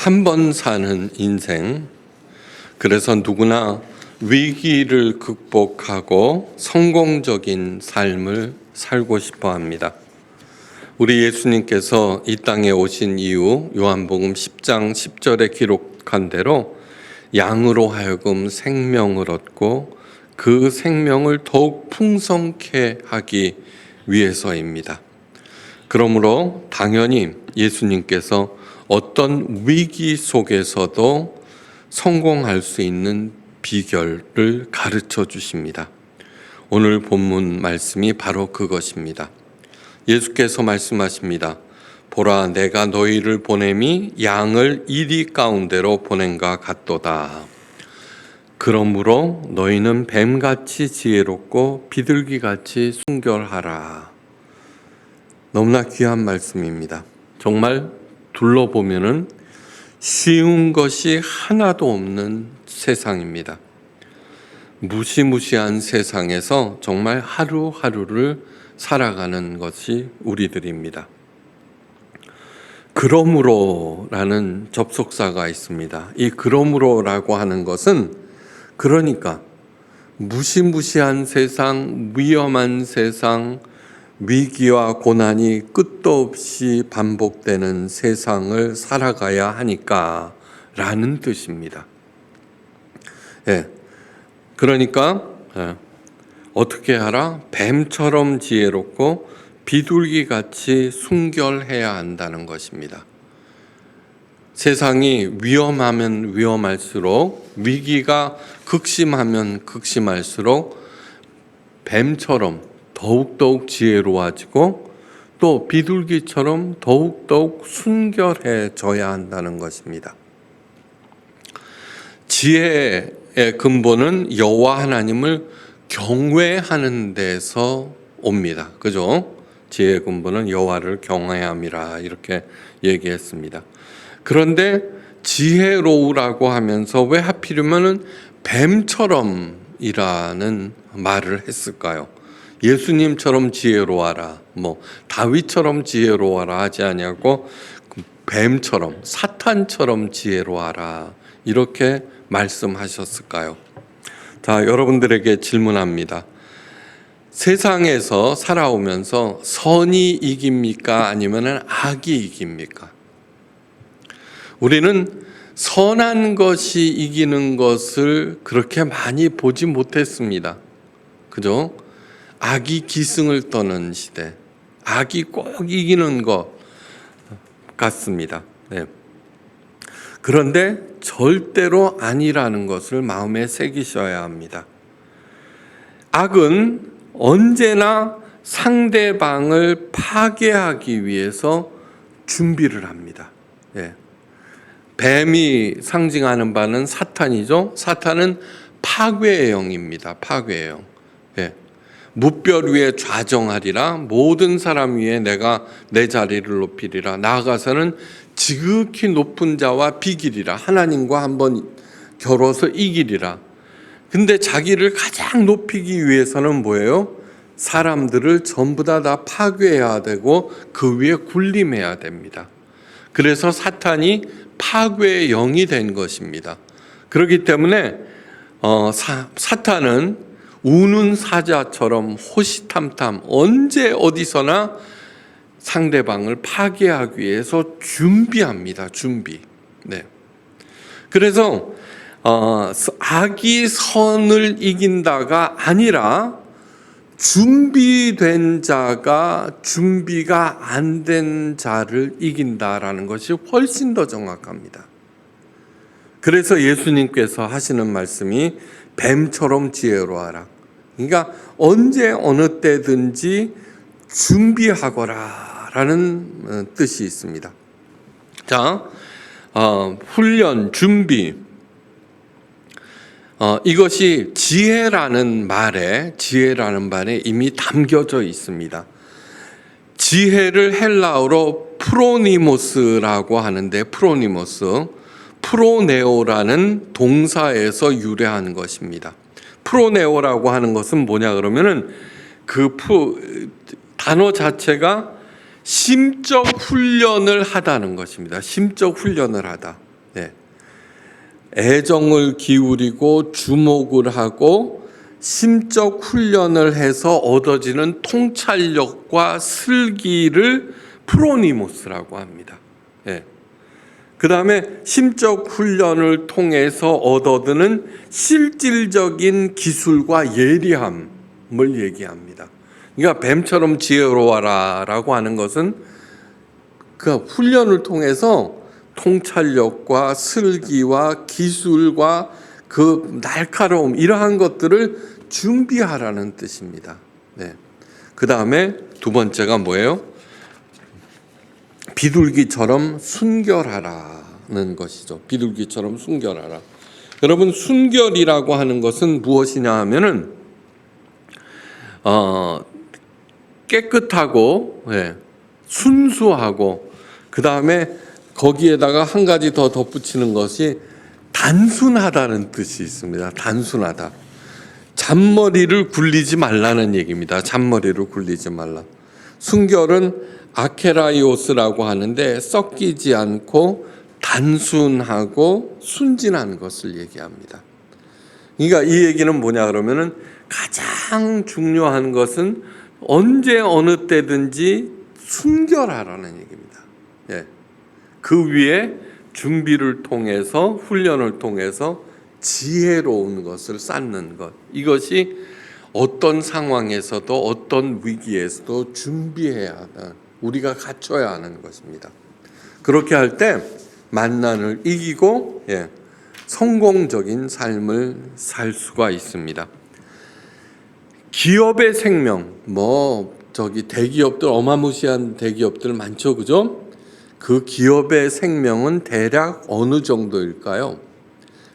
한 번 사는 인생, 그래서 누구나 위기를 극복하고 성공적인 삶을 살고 싶어 합니다. 우리 예수님께서 이 땅에 오신 이후 요한복음 10장 10절에 기록한 대로 양으로 하여금 생명을 얻고 그 생명을 더욱 풍성케 하기 위해서입니다. 그러므로 당연히 예수님께서 어떤 위기 속에서도 성공할 수 있는 비결을 가르쳐 주십니다. 오늘 본문 말씀이 바로 그것입니다. 예수께서 말씀하십니다. 보라, 내가 너희를 보냄이 양을 이리 가운데로 보낸가 같도다. 그러므로 너희는 뱀같이 지혜롭고 비둘기같이 순결하라. 너무나 귀한 말씀입니다. 정말 둘러보면은 쉬운 것이 하나도 없는 세상입니다. 무시무시한 세상에서 정말 하루하루를 살아가는 것이 우리들입니다. 그러므로라는 접속사가 있습니다. 이 그러므로라고 하는 것은 그러니까 무시무시한 세상, 위험한 세상, 위기와 고난이 끝도 없이 반복되는 세상을 살아가야 하니까 라는 뜻입니다. 그러니까 어떻게 하라? 뱀처럼 지혜롭고 비둘기같이 순결해야 한다는 것입니다. 세상이 위험하면 위험할수록, 위기가 극심하면 극심할수록 뱀처럼 더욱더욱 지혜로워지고 또 비둘기처럼 더욱더욱 순결해져야 한다는 것입니다. 지혜의 근본은 여호와 하나님을 경외하는 데서 옵니다. 그죠? 지혜의 근본은 여호와를 경외함이라 이렇게 얘기했습니다. 그런데 지혜로우라고 하면서 왜 하필이면은 뱀처럼이라는 말을 했을까요? 예수님처럼 지혜로워라, 다윗처럼 지혜로워라 하지 아니하고 뱀처럼, 사탄처럼 지혜로워라 이렇게 말씀하셨을까요? 자, 여러분들에게 질문합니다. 세상에서 살아오면서 선이 이깁니까? 아니면 악이 이깁니까? 우리는 선한 것이 이기는 것을 그렇게 많이 보지 못했습니다. 그죠? 악이 기승을 떠는 시대, 악이 꼭 이기는 것 같습니다. 그런데 절대로 아니라는 것을 마음에 새기셔야 합니다. 악은 언제나 상대방을 파괴하기 위해서 준비를 합니다. 뱀이 상징하는 바는 사탄이죠. 사탄은 파괴의 영입니다. 파괴의 영. 무별 위에 좌정하리라, 모든 사람 위에 내가 내 자리를 높이리라, 나아가서는 지극히 높은 자와 비기리라, 하나님과 한번 겨뤄서 이기리라. 근데 자기를 가장 높이기 위해서는 뭐예요? 사람들을 전부 다 파괴해야 되고 그 위에 군림해야 됩니다. 그래서 사탄이 파괴의 영이 된 것입니다. 그렇기 때문에 사탄은 우는 사자처럼 호시탐탐 언제 어디서나 상대방을 파괴하기 위해서 준비합니다. 준비. 그래서 악이 선을 이긴다가 아니라 준비된 자가 준비가 안 된 자를 이긴다라는 것이 훨씬 더 정확합니다. 그래서 예수님께서 하시는 말씀이 뱀처럼 지혜로워하라. 그러니까 언제 어느 때든지 준비하거라 라는 뜻이 있습니다. 자, 훈련, 준비. 이것이 지혜라는 말에 이미 담겨져 있습니다. 지혜를 헬라어로 프로니모스라고 하는데, 프로네오라는 동사에서 유래한 것입니다. 프로네오라고 하는 것은 뭐냐 그러면은 그 단어 자체가 심적 훈련을 하다는 것입니다. 심적 훈련을 하다. 네. 애정을 기울이고 주목을 하고 심적 훈련을 해서 얻어지는 통찰력과 슬기를 프로니모스라고 합니다. 예. 그 다음에 심적 훈련을 통해서 얻어드는 실질적인 기술과 예리함을 얘기합니다. 그러니까 뱀처럼 지혜로워라 라고 하는 것은 그 훈련을 통해서 통찰력과 슬기와 기술과 그 날카로움 이러한 것들을 준비하라는 뜻입니다. 네. 그 다음에 두 번째가 뭐예요? 비둘기처럼 순결하라는 것이죠. 비둘기처럼 순결하라. 여러분, 순결이라고 하는 것은 무엇이냐 하면은 깨끗하고 순수하고 그 다음에 거기에다가 한 가지 더 덧붙이는 것이 단순하다는 뜻이 있습니다. 단순하다. 잔머리를 굴리지 말라는 얘기입니다. 잔머리를 굴리지 말라. 순결은 아케라이오스라고 하는데 섞이지 않고 단순하고 순진한 것을 얘기합니다. 그러니까 이 얘기는 뭐냐 그러면은 가장 중요한 것은 언제 어느 때든지 순결하라는 얘기입니다. 예. 그 위에 준비를 통해서 훈련을 통해서 지혜로운 것을 쌓는 것. 이것이 어떤 상황에서도 어떤 위기에서도 준비해야 하는 우리가 갖춰야 하는 것입니다. 그렇게 할 때 만난을 이기고 성공적인 삶을 살 수가 있습니다. 기업의 생명, 대기업들 어마무시한 대기업들 많죠, 그죠? 그 기업의 생명은 대략 어느 정도일까요?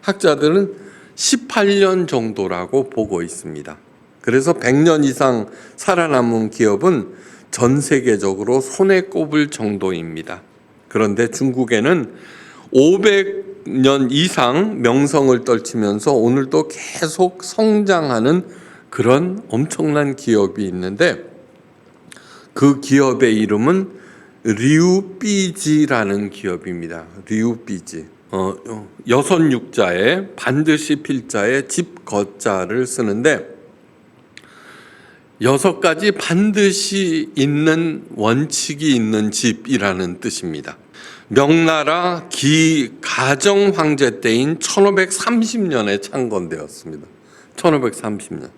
학자들은 18년 정도라고 보고 있습니다. 그래서 100년 이상 살아남은 기업은 전 세계적으로 손에 꼽을 정도입니다. 그런데 중국에는 500년 이상 명성을 떨치면서 오늘도 계속 성장하는 그런 엄청난 기업이 있는데 그 기업의 이름은 류비지라는 기업입니다. 류비지. 여섯 육자에 반드시 필자에 집 거자를 쓰는데 6가지 반드시 있는 원칙이 있는 집이라는 뜻입니다. 명나라 가정 황제 때인 1530년에 창건되었습니다. 1530년.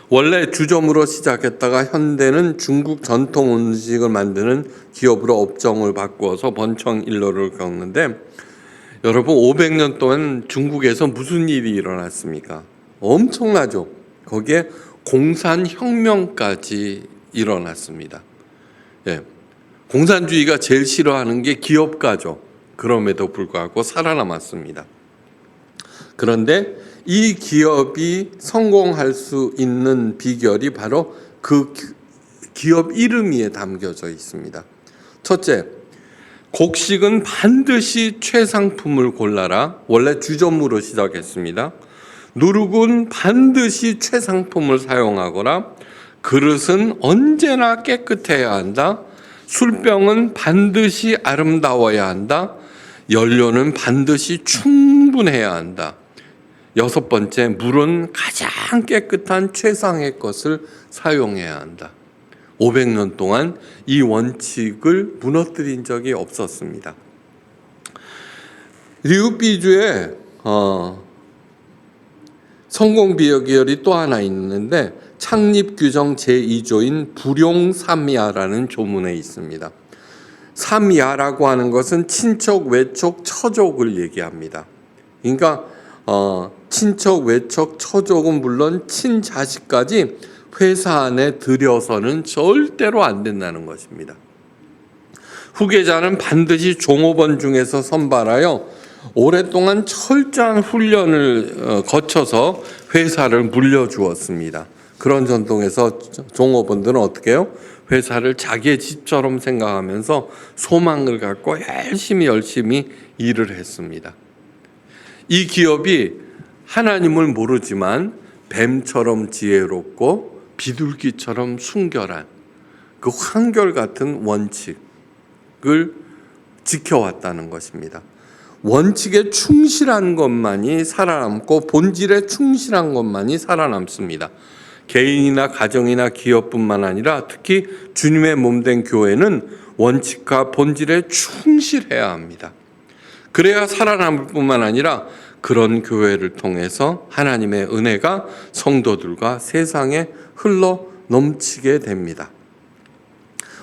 원래 주점으로 시작했다가 현대는 중국 전통 음식을 만드는 기업으로 업종을 바꾸어서 번창일로를 겪는데 여러분 500년 동안 중국에서 무슨 일이 일어났습니까? 엄청나죠. 거기에 공산혁명까지 일어났습니다. 공산주의가 제일 싫어하는 게 기업가죠. 그럼에도 불구하고 살아남았습니다. 그런데 이 기업이 성공할 수 있는 비결이 바로 그 기업 이름 위에 담겨져 있습니다. 첫째, 곡식은 반드시 최상품을 골라라. 원래 주점으로 시작했습니다. 누룩은 반드시 최상품을 사용하거나 그릇은 언제나 깨끗해야 한다. 술병은 반드시 아름다워야 한다. 연료는 반드시 충분해야 한다. 6번째, 물은 가장 깨끗한 최상의 것을 사용해야 한다. 500년 동안 이 원칙을 무너뜨린 적이 없었습니다. 류비주의 성공 비결이 또 하나 있는데 창립 규정 제2조인 불용삼야라는 조문에 있습니다. 삼야라고 하는 것은 친척, 외척, 처족을 얘기합니다. 그러니까 친척, 외척, 처족은 물론 친자식까지 회사 안에 들여서는 절대로 안 된다는 것입니다. 후계자는 반드시 종업원 중에서 선발하여 오랫동안 철저한 훈련을 거쳐서 회사를 물려주었습니다. 그런 전통에서 종업원들은 어떻게 해요? 회사를 자기의 집처럼 생각하면서 소망을 갖고 열심히 일을 했습니다. 이 기업이 하나님을 모르지만 뱀처럼 지혜롭고 비둘기처럼 순결한 그 한결같은 원칙을 지켜왔다는 것입니다. 원칙에 충실한 것만이 살아남고 본질에 충실한 것만이 살아남습니다. 개인이나 가정이나 기업뿐만 아니라 특히 주님의 몸된 교회는 원칙과 본질에 충실해야 합니다. 그래야 살아남을 뿐만 아니라 그런 교회를 통해서 하나님의 은혜가 성도들과 세상에 흘러 넘치게 됩니다.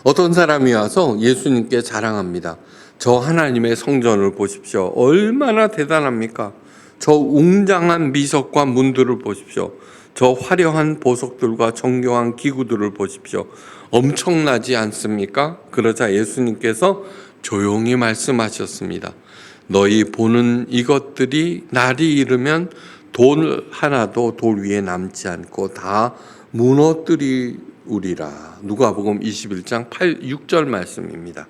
어떤 사람이 와서 예수님께 자랑합니다. 저 하나님의 성전을 보십시오. 얼마나 대단합니까? 저 웅장한 미석과 문들을 보십시오. 저 화려한 보석들과 정교한 기구들을 보십시오. 엄청나지 않습니까? 그러자 예수님께서 조용히 말씀하셨습니다. 너희 보는 이것들이 날이 이르면 돌 하나도 돌 위에 남지 않고 다 무너뜨리우리라. 누가복음 21장 6절 말씀입니다.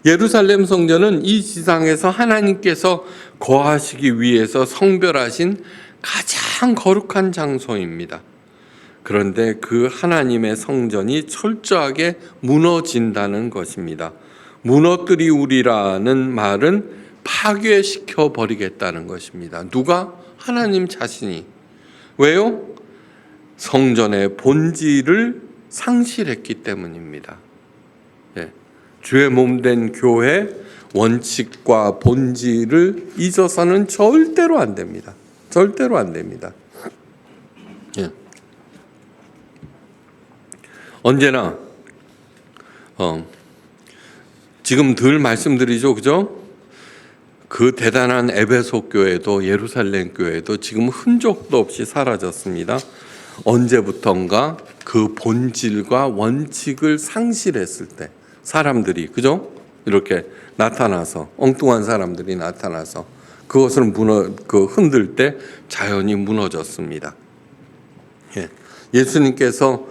예루살렘 성전은 이 지상에서 하나님께서 거하시기 위해서 성별하신 가장 거룩한 장소입니다. 그런데 그 하나님의 성전이 철저하게 무너진다는 것입니다. 무너뜨리우리라는 말은 파괴시켜 버리겠다는 것입니다. 누가? 하나님 자신이. 왜요? 성전의 본질을 상실했기 때문입니다. 주의 몸된 교회 원칙과 본질을 잊어서는 절대로 안 됩니다. 절대로 안 됩니다. 언제나 지금 늘 말씀드리죠, 그죠? 그 대단한 에베소 교회도 예루살렘 교회도 지금 흔적도 없이 사라졌습니다. 언제부턴가 그 본질과 원칙을 상실했을 때 사람들이, 그죠? 이렇게 나타나서 엉뚱한 사람들이 나타나서 그것을 흔들 때 자연이 무너졌습니다. 예수님께서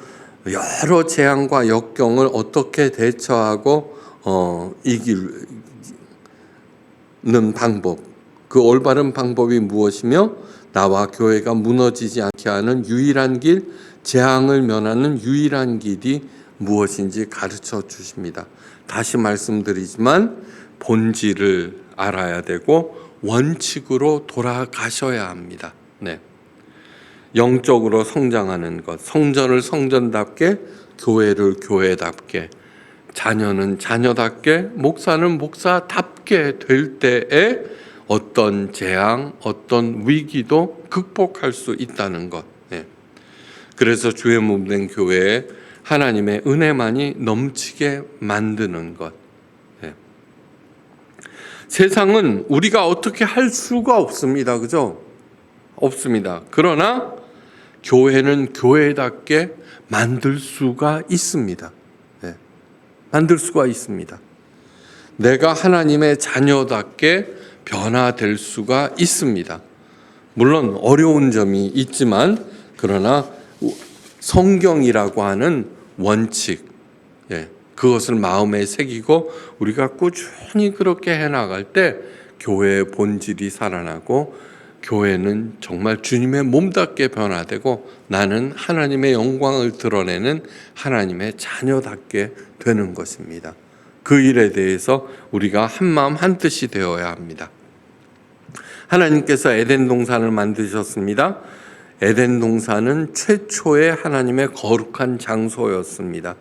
여러 재앙과 역경을 어떻게 대처하고 이기는 방법, 그 올바른 방법이 무엇이며 나와 교회가 무너지지 않게 하는 유일한 길, 재앙을 면하는 유일한 길이 무엇인지 가르쳐 주십니다. 다시 말씀드리지만 본질을 알아야 되고 원칙으로 돌아가셔야 합니다. 영적으로 성장하는 것, 성전을 성전답게, 교회를 교회답게, 자녀는 자녀답게, 목사는 목사답게 될 때에 어떤 재앙, 어떤 위기도 극복할 수 있다는 것. 그래서 주의 몸된 교회에 하나님의 은혜만이 넘치게 만드는 것. 세상은 우리가 어떻게 할 수가 없습니다. 그죠? 없습니다. 그러나 교회는 교회답게 만들 수가 있습니다. 만들 수가 있습니다. 내가 하나님의 자녀답게 변화될 수가 있습니다. 물론 어려운 점이 있지만 그러나 성경이라고 하는 원칙, 그것을 마음에 새기고 우리가 꾸준히 그렇게 해나갈 때 교회의 본질이 살아나고 교회는 정말 주님의 몸답게 변화되고 나는 하나님의 영광을 드러내는 하나님의 자녀답게 되는 것입니다. 그 일에 대해서 우리가 한마음 한뜻이 되어야 합니다. 하나님께서 에덴 동산을 만드셨습니다. 에덴 동산은 최초의 하나님의 거룩한 장소였습니다.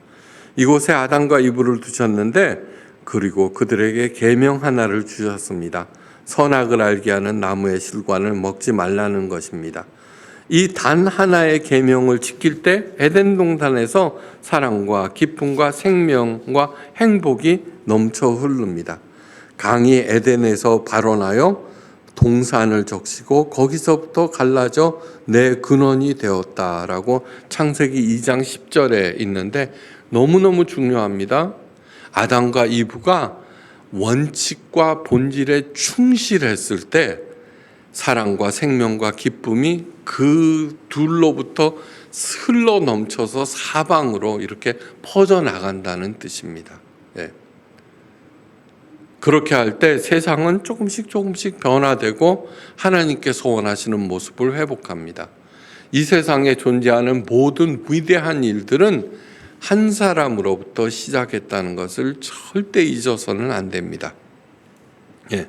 이곳에 아담과 이브를 두셨는데 그리고 그들에게 계명 하나를 주셨습니다. 선악을 알게 하는 나무의 실과를 먹지 말라는 것입니다. 이 단 하나의 계명을 지킬 때 에덴 동산에서 사랑과 기쁨과 생명과 행복이 넘쳐 흐릅니다. 강이 에덴에서 발원하여 동산을 적시고 거기서부터 갈라져 내 근원이 되었다라고 창세기 2장 10절에 있는데 너무너무 중요합니다. 아담과 이브가 원칙과 본질에 충실했을 때 사랑과 생명과 기쁨이 그 둘로부터 흘러 넘쳐서 사방으로 이렇게 퍼져나간다는 뜻입니다. 그렇게 할 때 세상은 조금씩 변화되고 하나님께서 원하시는 모습을 회복합니다. 이 세상에 존재하는 모든 위대한 일들은 한 사람으로부터 시작했다는 것을 절대 잊어서는 안 됩니다. 예.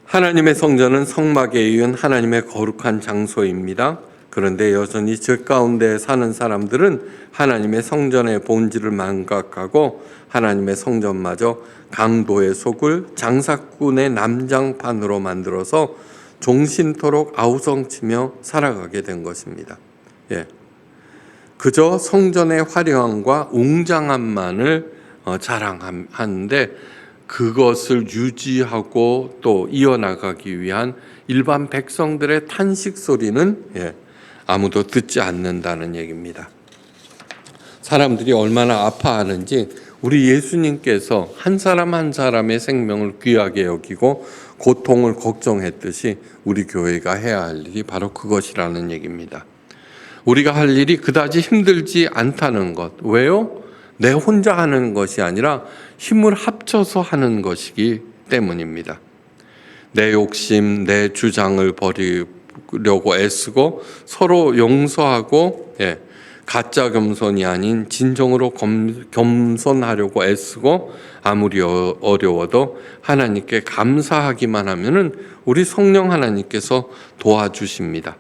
하나님의 성전은 성막에 이은 하나님의 거룩한 장소입니다. 그런데 여전히 저 가운데 사는 사람들은 하나님의 성전의 본질을 망각하고 하나님의 성전마저 강도의 속을 장사꾼의 남장판으로 만들어서 종신토록 아우성치며 살아가게 된 것입니다. 예. 그저 성전의 화려함과 웅장함만을 자랑하는데 그것을 유지하고 또 이어나가기 위한 일반 백성들의 탄식 소리는 아무도 듣지 않는다는 얘기입니다. 사람들이 얼마나 아파하는지 우리 예수님께서 한 사람 한 사람의 생명을 귀하게 여기고 고통을 걱정했듯이 우리 교회가 해야 할 일이 바로 그것이라는 얘기입니다. 우리가 할 일이 그다지 힘들지 않다는 것. 왜요? 내 혼자 하는 것이 아니라 힘을 합쳐서 하는 것이기 때문입니다. 내 욕심, 내 주장을 버리려고 애쓰고 서로 용서하고 가짜 겸손이 아닌 진정으로 겸손하려고 애쓰고 아무리 어려워도 하나님께 감사하기만 하면은 우리 성령 하나님께서 도와주십니다.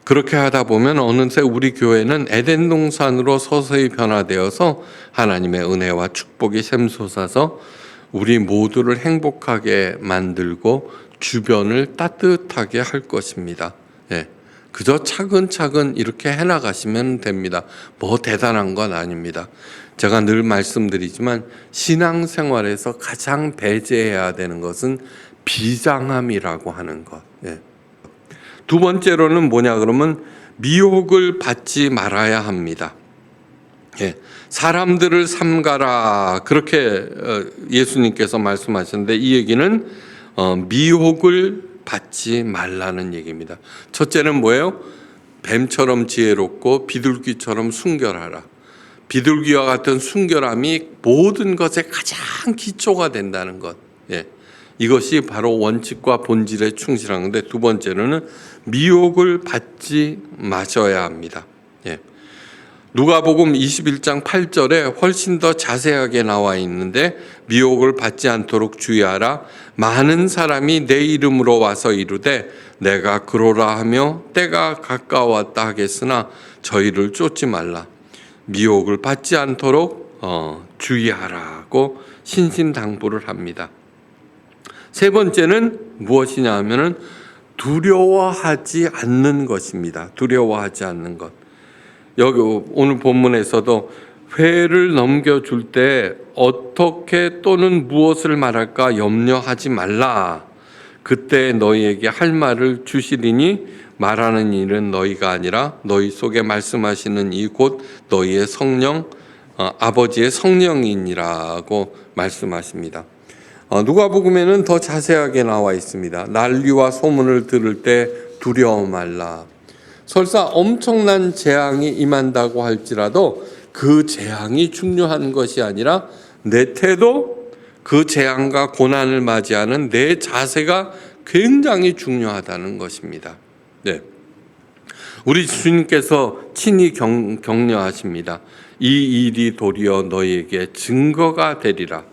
그렇게 하다 보면 어느새 우리 교회는 에덴 동산으로 서서히 변화되어서 하나님의 은혜와 축복이 샘솟아서 우리 모두를 행복하게 만들고 주변을 따뜻하게 할 것입니다. 그저 차근차근 이렇게 해나가시면 됩니다. 뭐 대단한 건 아닙니다. 제가 늘 말씀드리지만 신앙생활에서 가장 배제해야 되는 것은 비장함이라고 하는 것. 두 번째로는 뭐냐 그러면 미혹을 받지 말아야 합니다. 사람들을 삼가라 그렇게 예수님께서 말씀하셨는데 이 얘기는 미혹을 받지 말라는 얘기입니다. 첫째는 뭐예요? 뱀처럼 지혜롭고 비둘기처럼 순결하라. 비둘기와 같은 순결함이 모든 것의 가장 기초가 된다는 것. 이것이 바로 원칙과 본질에 충실한 건데 두 번째로는 미혹을 받지 마셔야 합니다. 누가복음 21장 8절에 훨씬 더 자세하게 나와 있는데 미혹을 받지 않도록 주의하라. 많은 사람이 내 이름으로 와서 이르되 내가 그러라 하며 때가 가까웠다 하겠으나 저희를 쫓지 말라. 미혹을 받지 않도록 주의하라고 신신당부를 합니다. 세 번째는 무엇이냐 하면은 두려워하지 않는 것입니다. 두려워하지 않는 것. 여기 오늘 본문에서도 회를 넘겨줄 때 어떻게 또는 무엇을 말할까 염려하지 말라. 그때 너희에게 할 말을 주시리니 말하는 일은 너희가 아니라 너희 속에 말씀하시는 이 곧 너희의 성령 아버지의 성령이니라고 말씀하십니다. 누가복음에는 더 자세하게 나와 있습니다. 난리와 소문을 들을 때 두려워 말라. 설사 엄청난 재앙이 임한다고 할지라도 그 재앙이 중요한 것이 아니라 내 태도, 그 재앙과 고난을 맞이하는 내 자세가 굉장히 중요하다는 것입니다. 우리 주님께서 친히 격려하십니다. 이 일이 도리어 너희에게 증거가 되리라.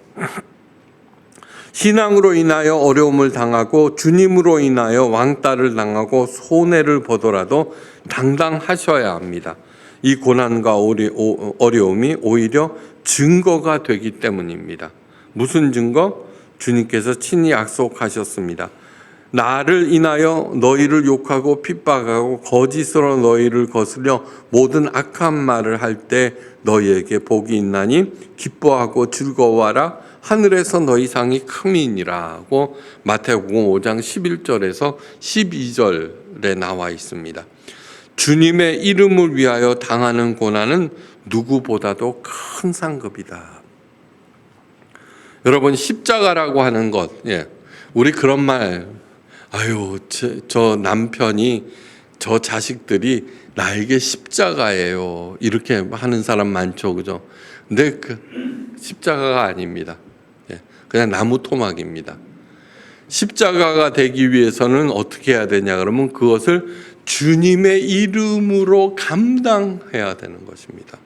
신앙으로 인하여 어려움을 당하고 주님으로 인하여 왕따를 당하고 손해를 보더라도 당당하셔야 합니다. 이 고난과 어려움이 오히려 증거가 되기 때문입니다. 무슨 증거? 주님께서 친히 약속하셨습니다. 나를 인하여 너희를 욕하고 핍박하고 거짓으로 너희를 거스려 모든 악한 말을 할 때 너희에게 복이 있나니 기뻐하고 즐거워하라. 하늘에서 너희 상이 큼이니라고 마태복음 5장 11절에서 12절에 나와 있습니다. 주님의 이름을 위하여 당하는 고난은 누구보다도 큰 상급이다. 여러분 십자가라고 하는 것, 우리 그런 말, 아유 저 남편이 저 자식들이 나에게 십자가예요. 이렇게 하는 사람 많죠, 그죠? 근데 그 십자가가 아닙니다. 그냥 나무 토막입니다. 십자가가 되기 위해서는 어떻게 해야 되냐 그러면 그것을 주님의 이름으로 감당해야 되는 것입니다.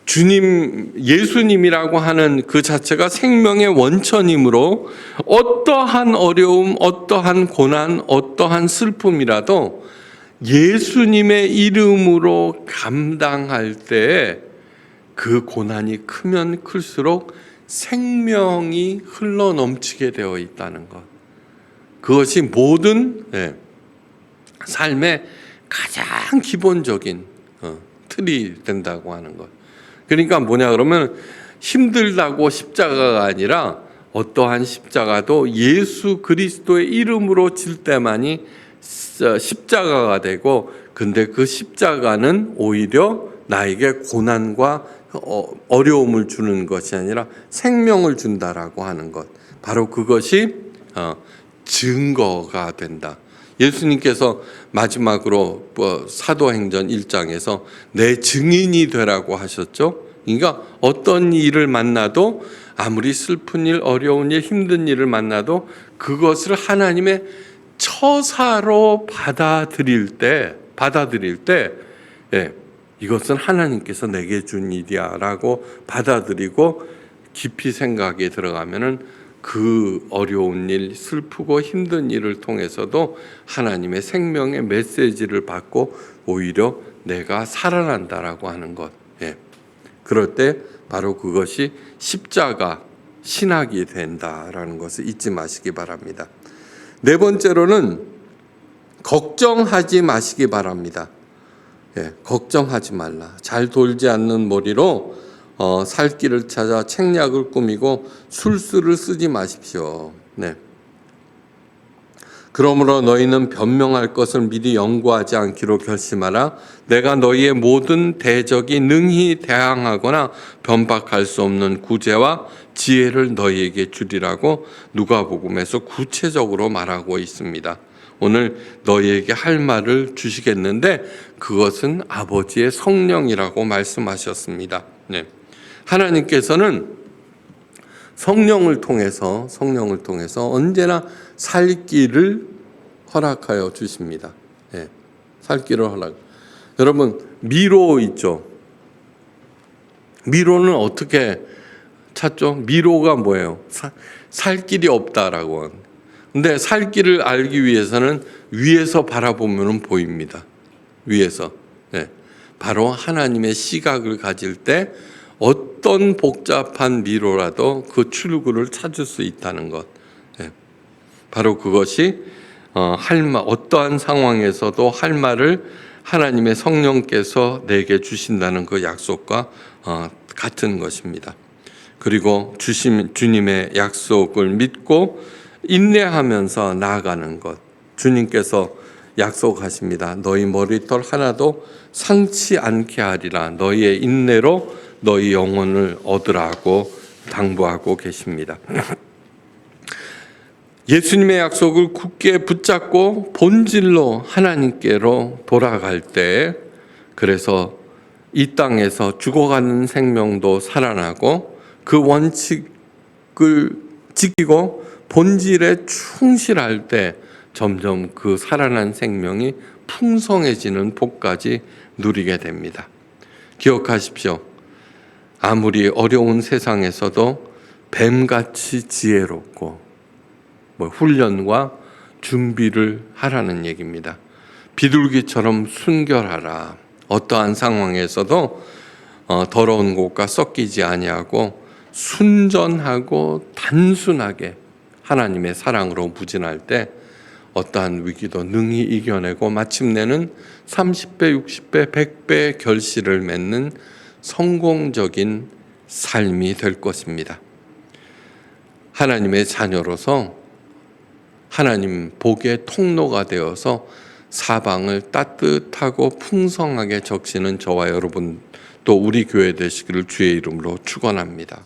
주님, 예수님이라고 하는 그 자체가 생명의 원천이므로 어떠한 어려움, 어떠한 고난, 어떠한 슬픔이라도 예수님의 이름으로 감당할 때 그 고난이 크면 클수록 생명이 흘러 넘치게 되어 있다는 것. 그것이 모든 삶의 가장 기본적인 틀이 된다고 하는 것. 그러니까 뭐냐 그러면 힘들다고 십자가가 아니라 어떠한 십자가도 예수 그리스도의 이름으로 질 때만이 십자가가 되고, 근데 그 십자가는 오히려 나에게 고난과 어려움을 주는 것이 아니라 생명을 준다라고 하는 것. 바로 그것이 증거가 된다. 예수님께서 마지막으로 사도행전 1장에서 내 증인이 되라고 하셨죠. 그러니까 어떤 일을 만나도, 아무리 슬픈 일, 어려운 일, 힘든 일을 만나도 그것을 하나님의 처사로 받아들일 때 이것은 하나님께서 내게 준 일이야라고 받아들이고 깊이 생각에 들어가면은 그 어려운 일, 슬프고 힘든 일을 통해서도 하나님의 생명의 메시지를 받고 오히려 내가 살아난다라고 하는 것. 그럴 때 바로 그것이 십자가 신학이 된다라는 것을 잊지 마시기 바랍니다. 네 번째로는 걱정하지 마시기 바랍니다. 걱정하지 말라. 잘 돌지 않는 머리로 살 길을 찾아 책략을 꾸미고 술수를 쓰지 마십시오. 그러므로 너희는 변명할 것을 미리 연구하지 않기로 결심하라. 내가 너희의 모든 대적이 능히 대항하거나 변박할 수 없는 구제와 지혜를 너희에게 주리라고 누가복음에서 구체적으로 말하고 있습니다. 오늘 너희에게 할 말을 주시겠는데 그것은 아버지의 성령이라고 말씀하셨습니다. 하나님께서는 성령을 통해서 언제나 살 길을 허락하여 주십니다. 살 길을 허락. 여러분, 미로 있죠? 미로는 어떻게 찾죠? 미로가 뭐예요? 살 길이 없다라고. 근데 살 길을 알기 위해서는 위에서 바라보면 보입니다. 위에서. 바로 하나님의 시각을 가질 때 어떤 복잡한 미로라도 그 출구를 찾을 수 있다는 것. 바로 그것이 어떠한 상황에서도 할 말을 하나님의 성령께서 내게 주신다는 그 약속과 같은 것입니다. 그리고 주님의 약속을 믿고 인내하면서 나아가는 것. 주님께서 약속하십니다. 너희 머리털 하나도 상치 않게 하리라. 너희의 인내로 너희 영혼을 얻으라고 당부하고 계십니다. 예수님의 약속을 굳게 붙잡고 본질로 하나님께로 돌아갈 때, 그래서 이 땅에서 죽어가는 생명도 살아나고 그 원칙을 지키고 본질에 충실할 때 점점 그 살아난 생명이 풍성해지는 복까지 누리게 됩니다. 기억하십시오. 아무리 어려운 세상에서도 뱀같이 지혜롭고 훈련과 준비를 하라는 얘기입니다. 비둘기처럼 순결하라. 어떠한 상황에서도 더러운 것과 섞이지 아니하고 순전하고 단순하게 하나님의 사랑으로 무진할 때 어떠한 위기도 능히 이겨내고 마침내는 30배, 60배, 100배의 결실을 맺는 성공적인 삶이 될 것입니다. 하나님의 자녀로서 하나님 복의 통로가 되어서 사방을 따뜻하고 풍성하게 적시는 저와 여러분, 또 우리 교회 되시기를 주의 이름으로 축원합니다.